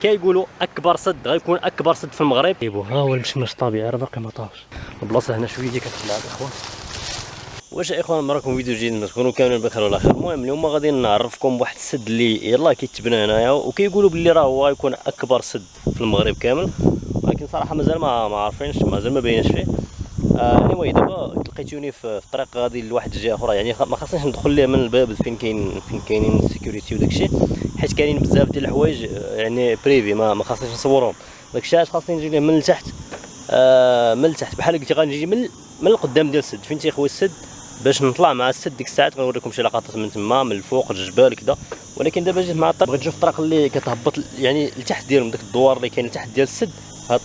كيقولوا اكبر سد غيكون اكبر سد في المغرب. ها هو المشمش الطبيعي راه باقي ما طاهش. البلاصه هنا شويه كتطلع الاخوان. واش يا اخوان راكم فيديو جديد تكونوا كاملين بخير وعلى خير. المهم اليوم غادي نعرفكم بواحد السد اللي يلاه كيتبنى هنايا وكيقولوا باللي راه هو يكون اكبر سد في المغرب كامل، ولكن صراحه مازال ما عارفينش، مازال ما بيناش فيه. anyway دابا لقيتوني في الطريق غادي لواحد الجهه اخرى، يعني ما خاصنيش ندخل ليه من الباب فين كاينين السيكوريتي وداكشي، حيت كاينين بزاف ديال الحوايج يعني بريفي ما خاصنيش نصورهم. داكشي علاش خاصني نجي ليه من التحت. من التحت بحال قلتي غنجي من القدام ديال السد. فهمتي يا خويا السد باش نطلع مع السد ديك الساعات غنوريكم شي لقطات من تما من الفوق الجبال كذا. ولكن دابا جيت مع الطريق بغيت نشوف الطريق اللي كتهبط يعني لتحت ديالهم، داك الدوار اللي كاين لتحت ديال السد. هاد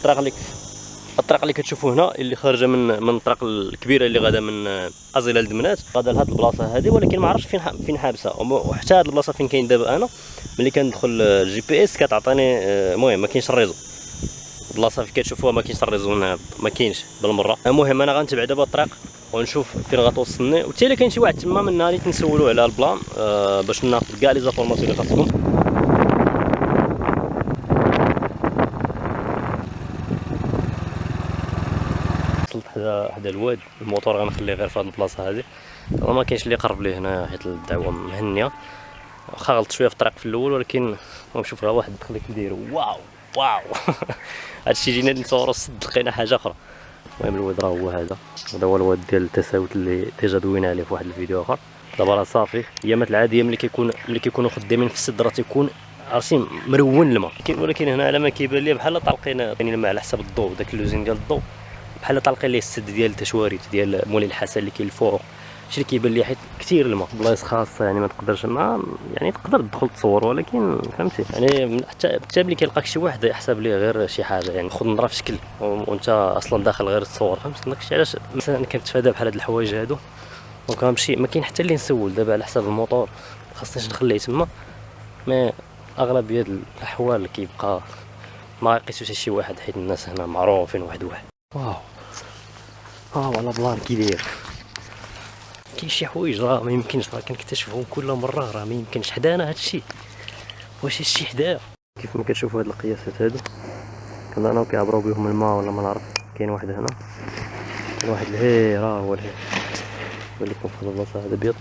الطريق اللي كتشوفوا هنا اللي خارجه من الطريق الكبيره اللي غادا من ازيله لدمنات غادا لهاد البلاصه هذه، ولكن ما عرفتش فين حابسه. وحتى هاد البلاصه فين كاين دابا انا ملي كندخل الجي بي اس كتعطيني المهم ما كاينش الريزو. البلاصه فين كتشوفوها ما كاينش الريزو هنا، ما كاينش بالمره. المهم انا غنتبع دابا الطريق ونشوف فين غتوصلني، وبالتالي كاين شي واحد تما من النهار تنسولو على البلان باش ناخذ كاع لي زانفورماسيون اللي خاصكم. وصلت حدا الواد، الموتور غنخليه غير في هاد البلاصه هذه، ما كاينش اللي يقرب ليه هنا حيت الدعوه مهنيه. واخا غلطت شويه في الطريق في الاول، ولكن نشوف راه واحد الدخله كيديروا واو هادشي جينا نصوروا السد لقينا حاجه اخرى. المهم الواد راه هو هذا هو الواد ديال التساوت اللي ديجا دوينا عليه في واحد الفيديو اخر. دابا راه صافي ايامات العاديه ملي كيكونوا خدامين في السد راه تيكون عرفتي مرون الماء، ولكن هنا على ما كيبان لي بحال طالقين يعني الماء على حسب الضوء، داك اللوزين ديال الضوء بحال طالقين ليه السد ديال التشواريت ديال مولاي الحسن اللي كاين الفوق. شي اللي كيبان لي حيت كثير الماء بلايص خاصه يعني ما تقدرش يعني تقدر تدخل تصور، ولكن فهمتي يعني حتى ملي كيلقاك شي واحد يحسب ليه غير شي حاجه يعني خذ نظره في شكل وانت اصلا داخل غير تصور. فهمت داكشي علاش مثلا كنتفادى بحال هاد الحوايج هادو وكنمشي ما كاين حتى اللي نسول دابا على حساب الموتور خاصنيش نخليه تما. مي اغلبيه الاحوال كيبقى ما يقيسوش شي واحد حيت الناس هنا معروفين واحد. واو ولا بلان كي داير. كاين شي حوايج راه ما يمكنش راه كنكتشفهم كل مره، راه ما يمكنش حدانا هادشي. واش هادشي حدايا كيف ما كتشوفوا هاد القياسات هادو كنظنوا كيعبروا بهم الماء ولا ما نعرف. كاين واحد هنا، كاين واحد لهي راه هو لهي يبان لكم في هاد البلاصه هذا بيض.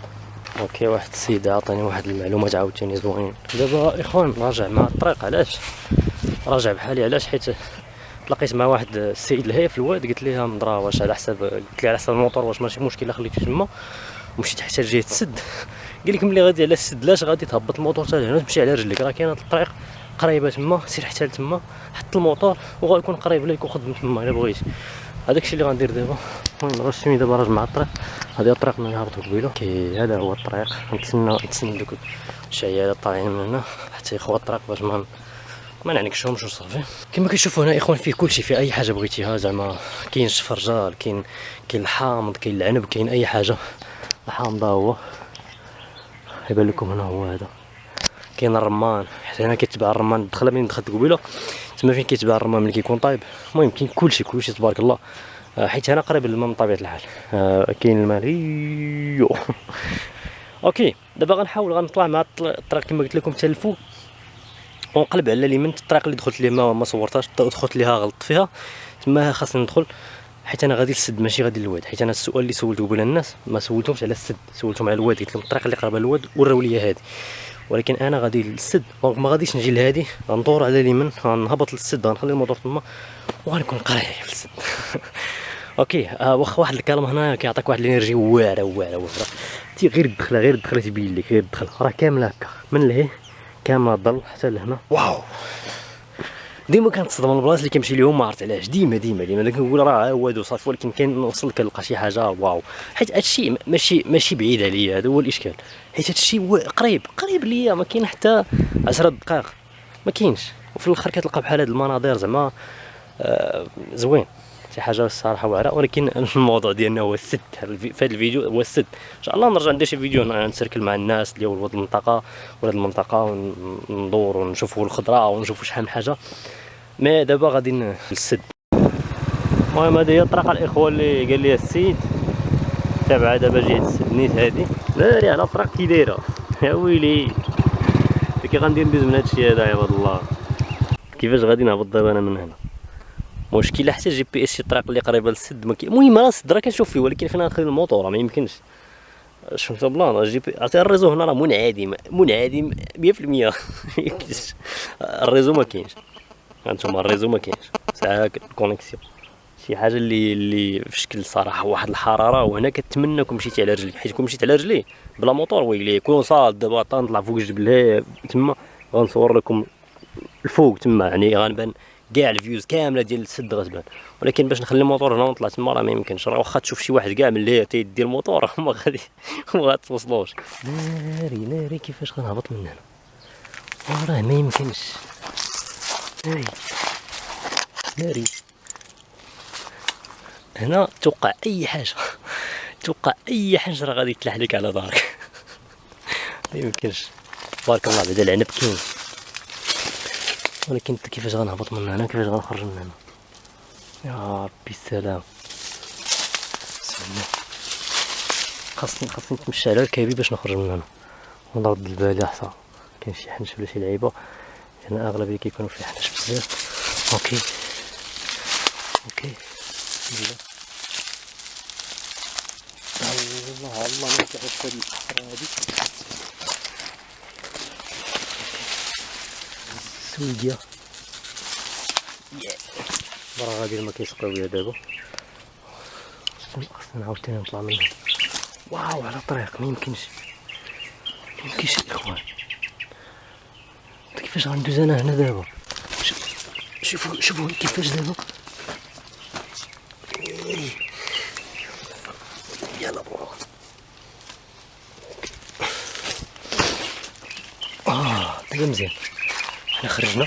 اوكي واحد السيد عطاني واحد المعلومات عاوتاني زوين. دابا اخوان راجع مع الطريق. علاش راجع بحالي؟ علاش حيت تلاقيت مع واحد السيد لهي في الواد قلت ليه مضرا واش على حساب، قلت ليه على حساب الموتور واش ماشي مشكله خليك تما ومشيت حتى لجهه السد. قال لك ملي غادي على السد لاش غادي تهبط الموتور حتى هنا تمشي على رجلك، راه كاينه الطريق قريبه تما، سير حتى لتما حط الموتور وغيكون قريب ليك وخدم تما الا بغيتي. هذاك الشيء اللي غندير دابا. المهم غنمشي دابا راجع مع الطريق. هذه الطريق اللي هبطوا قبيله. هذا هو الطريق. نتسنى دوك الشيالات طالعين من هنا حتى يخوى الطريق باش ما نعنكشهمش وصافي. كما كتشوفوا هنا اخوان فيه كلشي، فيه اي حاجه بغيتيها زعما. كاين الشفرجال، كاين الحامض، كاين العنب، كاين اي حاجه. الحامض هو يبان لكم هنا هو هذا. كاين الرمان حيت هنا كيتباع الرمان. الدخله منين دخلت قبيله تما فين كيتباع الرمان ملي كيكون طايب. المهم كاين كلشي تبارك الله، حيت هنا قريب للماء من طبيعه الحال. كاين الماء اوكي دابا غنحاول غنطلع مع الطريق كما قلت لكم حتى الفوق ونقلب على اليمين. الطريق اللي دخلت ليه ما صورتهاش، دخلت ليها غلطت فيها تما خاصني ندخل حيت انا غادي للسد ماشي غادي للواد. حيت انا السؤال اللي سولته قبل الناس ما سولتهمش على السد، سولتهم على الواد. قلت لهم الطريق اللي قريبه للواد وراو لي هذه، ولكن انا غادي للسد دونك ما غاديش نجي لهادي، غندور على اليمين غنهبط للسد غنخلي الموتور تما وغنكون قريب في السد. اوكي واخا واحد الكلام هنا كيعطيك واحد الانرجي واعره تي غير الدخله تيبين لك غير الدخله راه كامله هكا من لهيه كامله ضل حتى لهنا. واو ديما كنتصدم من البلاصه اللي كنمشي ليهم ما عرفت علاش. ديما كنقول راه هو صافي، ولكن كنوصل كنلقى شي حاجه واو. حيت هادشي ماشي بعيد عليا، هذا هو الاشكال. حيت هادشي قريب ليا، ما كاين حتى 10 دقائق ما كاينش. وفي الاخر كتلقى بحال هاد المناظر زعما زوين شي حاجه الصراحه واعره. ولكن الموضوع ديالنا هو السد في هذا الفيديو، هو السد. ان شاء الله نرجع ندير شي فيديو نسركل مع الناس ديال هاد المنطقه وندور ونشوفوا الخضره ونشوفوا شحال من حاجه. مي دابا غادي للسد. المهم هذه هي الطريقه الاخوه اللي قال لي السيد تابعه دابا جهه السد نيت هذه. ناري على الطريق كي دايره يا ويلي كي غندير ندوز من هادشي هذا عباد الله. كيفاش غادي نهبط دابا انا من هنا؟ مشكله حتى جي بي اس شي طريق اللي قريبه للسد المهم راه السد راه كنشوف فيه، ولكن فين غنخلي الموطور ما يمكنش. شفت بلان جي بي عرفتي الريزو هنا راه منعدم 100%. الريزو ما كاينش، هانتوما الريزو ما كاينش، ساكت الكونيكسيون شي حاجه اللي في شكل صراحه واحد الحراره. وهنا كنتمنى كون مشيتي على رجلي، حيت كون مشيت على رجلي بلا موطور ويلي كون صاد دابا طنطلع فوق الجبل تما غنصور لكم الفوق تما، يعني غنبان كاع الفيوز كامله ديال السد غتبان. ولكن باش نخلي الموطور هنا ونطلع تما راه ما يمكنش، راه واخا تشوف شي واحد كاع ملي تيدي الموطور ما غادي ما غاتوصلوش. ناري كيفاش غنهبط من هنا؟ راه ما يمكنش. ناري هنا توقع اي حاجه، توقع اي حاجه راه غادي تلح لك على دارك. ما يمكنش. بارك الله بعدا العنب كاين، ولكن كيفاش غنهبط من هنا؟ كيفاش غنخرج من هنا؟ يا ربي السلام. خاصني نتمشى على الكابي باش نخرج من هنا ونرد البال حتى كاين شي حنش ولا شي لعيبه. هنا اغلبيه كيكونوا فيه حنش بزاف. اوكي الله ما نفتحش هاد الحفره هادي. سويديا برا غادي ما كيسقاو بيا دابا. خصنا عاوتاني نطلع من هنا. واو على طريق ما يمكنش الاخوان. كيفاش غندوز انا هنا دابا؟ شوفوا كيفاش دابا. يلا دابا مزيان حنا خرجنا.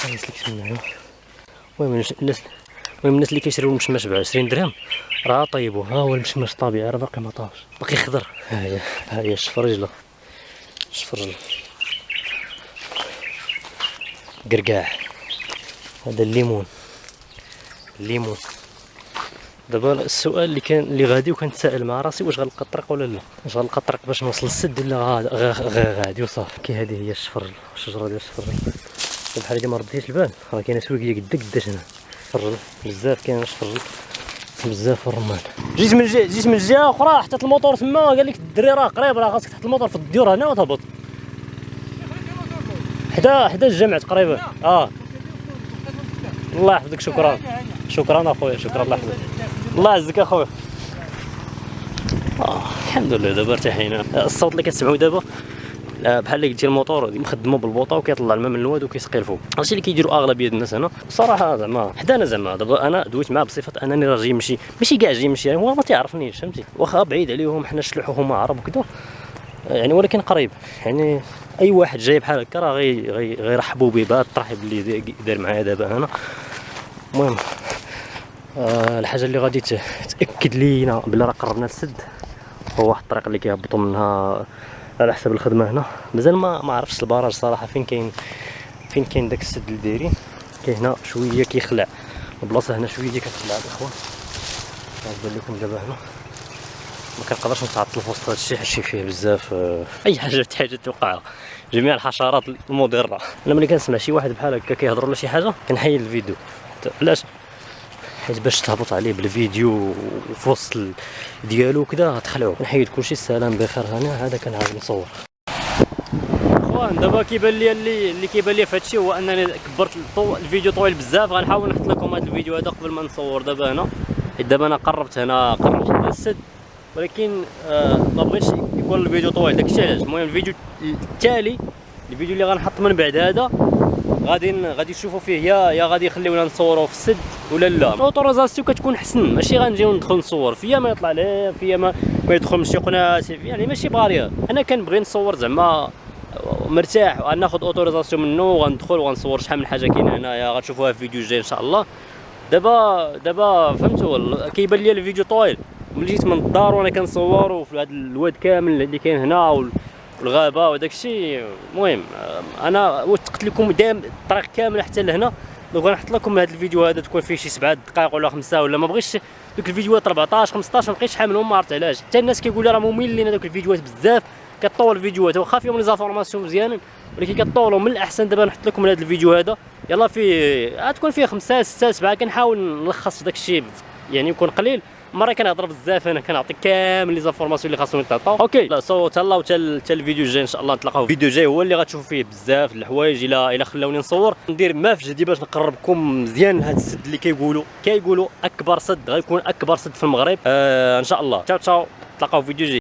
نسلكت من هنا. المهم الناس اللي كيشريو المشماش ب 20 درهم راه طيبو. ها هو المشماش الطبيعي راه باقي ما طابش، باقي خضر. ها هي شوف رجله قرقاع. هذا الليمون. دابا السؤال اللي غادي وكنتسائل مع راسي، واش غنلقى الطريق ولا لا؟ واش غنلقى الطريق باش نوصل للسد ولا غادي وصافي؟ كي هذه هي الشجره ديال الشفر بحال هادي ما رديتش البال. راه كاينه سويقيه قداش هنا الشفر بزاف، كاين الشفر بزاف الرمان. جيت من جهه اخرى حطيت الموطور تما، قال لك الدري راه قريب، راه خاصك تحط الموطور في الديور هنا وتهبط حدا الجامع تقريبا. الله يحفظك. شكرا اخويا، شكرا الله يحفظك. الله يعزك اخويا. الحمد لله دابا ارتاحين. الصوت اللي كتسمعوا دابا بحال اللي قلتي الموطور مخدمو بالبوطه وكيطلع الماء من الواد وكيسقي الفوق. هادشي اللي كيديروا اغلبيه الناس هنا صراحه. زعما حدانا زعما دابا انا دويت معاه بصفه انني راه جاي نمشي، ماشي كاع جاي نمشي، هو ما تيعرفنيش فهمتي، واخا بعيد عليهم حنا الشلوح وهما عرب وكذا يعني، ولكن قريب يعني. اي واحد جاي بحال هكا راه غيرحبوا به بهذا الترحيب اللي داير معايا دابا هنا. المهم الحاجه اللي غادي تاكد لينا بلي راه قربنا للسد هو واحد الطريق اللي كيهبطوا منها على حسب الخدمه هنا. مازال ما عرفتش البراج صراحه فين كاين داك السد اللي دايرين. كاين هنا شويه كيخلع البلاصه، هنا شويه كتخلع الاخوان. غنبان لكم دابا هنا ما كنقدرش نتعطل في وسط هادشي، حيت فيه بزاف اي حاجه توقع، جميع الحشرات المضره. انا ملي كنسمع شي واحد بحال هكا كيهضر ولا شي حاجه كنحيد الفيديو. علاش؟ حيت باش تهبط عليه بالفيديو وفي وسط ديالو وكذا تخلعوه. نحيد كلشي. السلام بخير. هذا كان عاود نصور. اخوان دابا كيبان لي اللي كيبان لي في هادشي هو انني كبرت الفيديو طويل بزاف. غنحاول نحط لكم هذا الفيديو هذا قبل ما نصور دابا هنا، حيت دابا انا قربت هنا السد، ولكن ما بغيتش يكون الفيديو طويل. داكشي علاش. المهم الفيديو التالي، الفيديو اللي غنحط من بعد هذا غادي تشوفوا فيه يا غادي يخليونا نصوروا في السد ولا لا. الاوتوريزاسيون كتكون حسن، ماشي غنجيو ندخل نصور فيا ما يطلع ليه فيا ما يدخل من شي قناه يعني، ماشي بارير. انا كنبغي نصور زعما مرتاح وغناخذ اوتوريزاسيون منه وغندخل وغنصور شحال من حاجه كاينه هنايا، غتشوفوها في الفيديو الجاي ان شاء الله. دابا فهمتوا كيبان لي الفيديو طويل. ملي جيت من الدار وانا كنصور وفي هذا الواد كامل اللي كاين هنا والغابه وداك الشيء. المهم انا وثقت لكم دائما الطريق كامل حتى لهنا. دونك غنحط لكم هذا الفيديو هذا تكون فيه شي 7 دقائق ولا 5، ولا ما بغيتش دوك الفيديوهات 14 15 ما بقيتش حاملهم، ما عرفت علاش. حتى الناس كيقولوا راه مملين هذوك الفيديوهات بزاف، كطول الفيديوهات واخا فيهم لي زانفورماسيون مزيانين، ولكن كطولوا. من الاحسن دابا نحط لكم هذا الفيديو هذا يلا فيه غتكون فيه 5 6 7، كنحاول نلخص داك الشيء يعني يكون قليل. مره كنهضر بزاف، انا كنعطي كامل لي زانفورماسيون اللي خاصهم يتعطاو. اوكي لا صو تهلاو حتى الفيديو الجاي ان شاء الله نتلاقاو. الفيديو الجاي هو اللي غتشوفوا فيه بزاف د الحوايج الى خلاوني نصور، ندير ما في جهدي باش نقربكم مزيان هذا السد اللي كيقولوا اكبر سد، غيكون اكبر سد في المغرب ان شاء الله. تشاو تشاو، نتلاقاو في فيديو جاي.